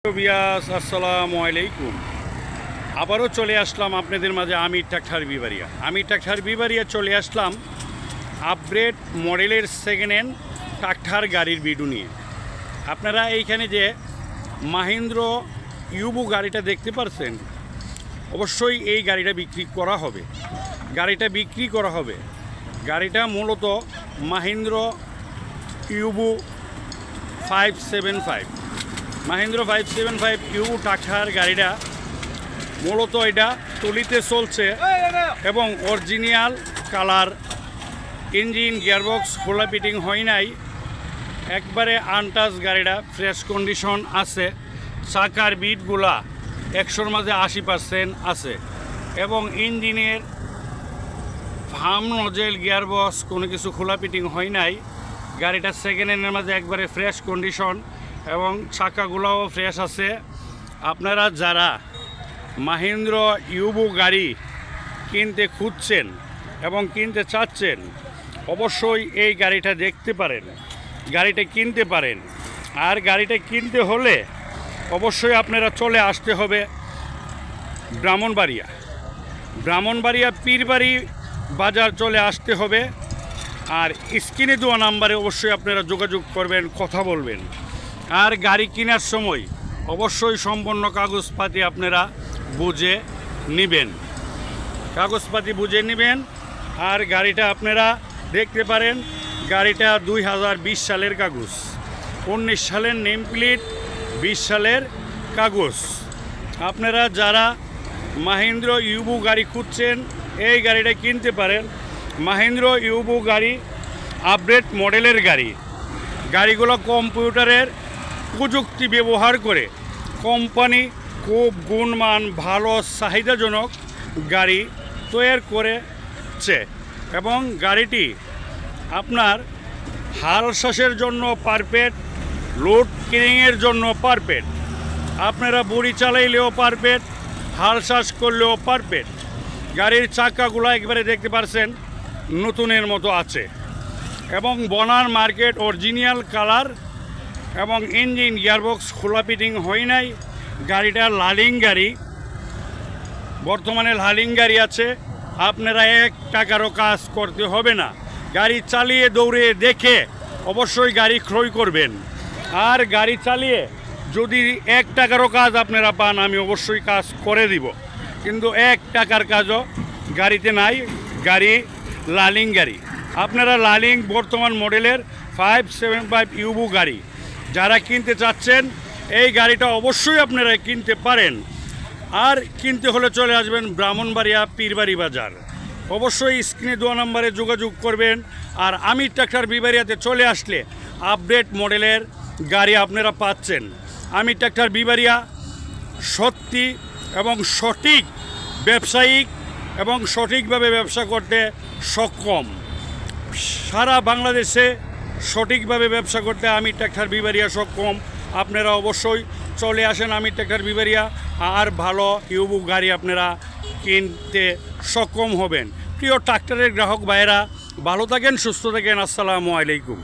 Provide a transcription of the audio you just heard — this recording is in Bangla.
আসসালামু আলাইকুম। আবারও চলে আসলাম আপনাদের মাঝে আমির ট্রাক্টর বিবারিয়া চলে আসলাম আপগ্রেড মডেলের সেকেন্ড হ্যান্ড ট্রাক্টর গাড়ির ভিডিও নিয়ে। আপনারা এইখানে যে মাহিন্দ্র ইউবু গাড়িটা দেখতে পাচ্ছেন, অবশ্যই এই গাড়িটা বিক্রি করা হবে। গাড়িটা মূলত মাহিন্দ্র ইউবু 575 মাহিন্দ্র 575 ইউবু ট্রাক্টর গাড়িটা মূলত এটা টলিতে চলছে এবং অরিজিনাল কালার, ইঞ্জিন গিয়ারবক্স খোলা ফিটিং হয় নাই, একবারে আনটাচ গাড়িটা ফ্রেশ কন্ডিশন আছে। চাকার বিটগুলা 100-র মাঝে 80% আছে এবং ইঞ্জিনের ফার্ম নজেল গিয়ারবক্স কোনো কিছু খোলা ফিটিং হয় নাই। গাড়িটা সেকেন্ড হ্যান্ডের মাঝে একবারে ফ্রেশ কন্ডিশন এবং চাকাগুলোও ফ্রেশ আছে। আপনারা যারা মাহিন্দ্র ইউবু গাড়ি কিনতে খুঁজছেন এবং কিনতে চাচ্ছেন, অবশ্যই এই গাড়িটা দেখতে পারেন, গাড়িটা কিনতে পারেন। আর গাড়িটা কিনতে হলে অবশ্যই আপনারা চলে আসতে হবে ব্রাহ্মণবাড়িয়া পীরবাড়ি বাজার চলে আসতে হবে। আর স্ক্রিনে দেওয়া নাম্বারে অবশ্যই আপনারা যোগাযোগ করবেন, কথা বলবেন। আর গাড়ি কেনার সময় অবশ্যই সম্পূর্ণ কাগজপাতি আপনারা বুঝে নেবেন। আর গাড়িটা আপনারা দেখতে পারেন, গাড়িটা 2020 সালের কাগজ, 19 সালের নেম প্লেট, 20 সালের কাগজ। আপনারা যারা মাহিন্দ্র ইউবু গাড়ি খুঁজছেন, এই গাড়িটা কিনতে পারেন। মাহিন্দ্র ইউবু গাড়ি আপডেট মডেলের গাড়িগুলো কম্পিউটারের প্রযুক্তি ব্যবহার করে কোম্পানি খুব গুণমান, ভালো, চাহিদাজনক গাড়ি তৈরি করেছে এবং গাড়িটি আপনার হাল চাষের জন্য পারফেক্ট, লোড ক্যারিংয়ের জন্য পারফেক্ট। আপনারা বড়ি চালাইলেও পারফেক্ট, হাল চাষ করলেও পারফেক্ট। গাড়ির চাকাগুলো একবারে দেখতে পাচ্ছেন নতুনের মতো আছে এবং বনার মার্কেট অরিজিনাল কালার এবং ইঞ্জিন গিয়ারবক্স খোলা ফিটিং হয় নাই। গাড়িটা লালিং গাড়ি, বর্তমানে লালিং গাড়ি আছে। আপনারা 1 টাকারও কাজ করতে হবে না, গাড়ি চালিয়ে দৌড়ে দেখে অবশ্যই গাড়ি ক্রয় করবেন। আর গাড়ি চালিয়ে যদি 1 টাকারও কাজ আপনারা পান, আমি অবশ্যই কাজ করে দিব, কিন্তু 1 টাকার কাজও গাড়িতে নাই। গাড়ি লালিং গাড়ি। আপনারা লালিং বর্তমান মডেলের 575 ইউবু গাড়ি যারা কিনতে চাচ্ছেন, এই গাড়িটা অবশ্যই আপনারা কিনতে পারেন। আর কিনতে হলে চলে আসবেন ব্রাহ্মণবাড়িয়া পীরবাড়ি বাজার। অবশ্যই স্ক্রিনে দেওয়া নাম্বারে যোগাযোগ করবেন। আর আমির ট্রাক্টর বিবারিয়াতে চলে আসলে আপডেট মডেলের গাড়ি আপনারা পাচ্ছেন। আমির ট্রাক্টর বিবারিয়া সত্যি এবং সঠিক ব্যবসায়িক এবং সঠিকভাবে ব্যবসা করতে সক্ষম। সারা বাংলাদেশে সঠিকভাবে ব্যবসা করতে আমির ট্রাক্টর বিবারিয়া সক্ষম। আপনারা অবশ্যই চলে আসেন আমির ট্রাক্টর বিবারিয়া, আর ভালো ইউবু গাড়ি আপনারা কিনতে সক্ষম হবেন। প্রিয় ট্রাক্টরের গ্রাহক ভাইয়েরা, ভালো থাকেন, সুস্থ থাকেন। আসসালামু আলাইকুম।